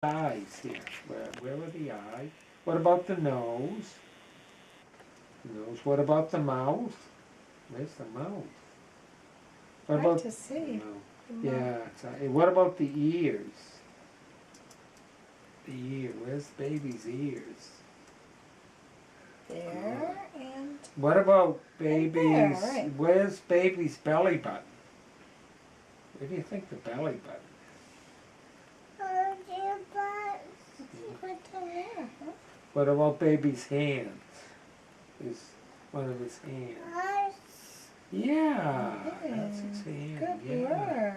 eyes here? Where are the eyes? What about the nose? The nose. What about the mouth? Where's the mouth? What Hard about to see. no. Yeah. What about the ears? The ear. Where's baby's ears? There and What about there, baby's? right. Where's baby's belly button? Where do you think the belly button? right down there. Huh? What about baby's hands? Is one of his hands? Yeah, that's his hand. Good Yeah. work.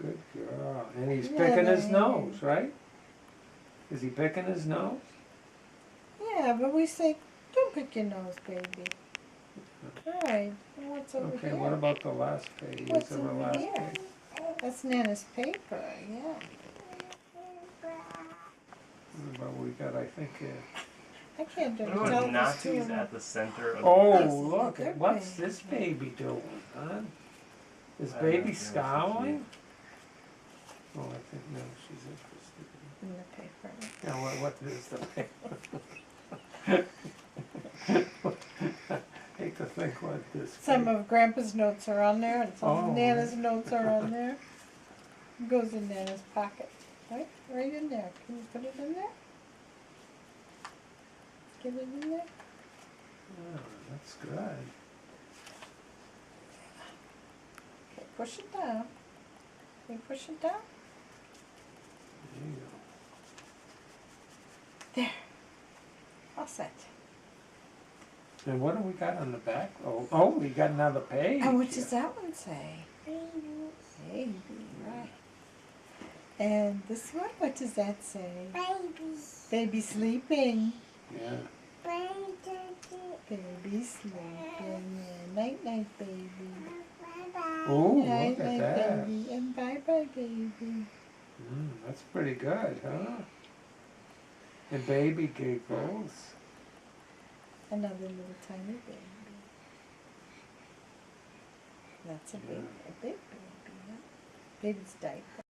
Good girl. And he's Yeah, picking his yeah. nose, right? Is he picking his nose? Yeah, but we say, don't pick your nose, baby. All right. And what's over Okay, here? what about the last page? What's Is there a over last here? page? That's Nana's paper. Yeah. What about we got, I think, I can't do What it. about Tell Nazis at the center of oh, This is look, a good what's baby. this baby doing, huh? Is I baby know, yeah, scowling? Oh, I think, no, she's interested. in the paper. Yeah, what is the hate to think what this. Some of Grandpa's notes are on there, and some Oh, of Nana's notes are on there. It goes in Nana's pocket. Right in there. Can you put it in there? Get it in there? Oh, that's good. Okay, push it down. Can you push it down? There you go. There. All set. And what do we got on the back? Oh, we got another page. And what does that one say? Baby, right. And this one, what does that say? Baby sleeping. Yeah. Baby sleeping. Yeah. Night night, baby. Oh, Night look at night, that. baby. And bye bye, baby. That's pretty good, huh? And baby giggles. Another little tiny baby. That's a big baby, yeah. Baby's diaper.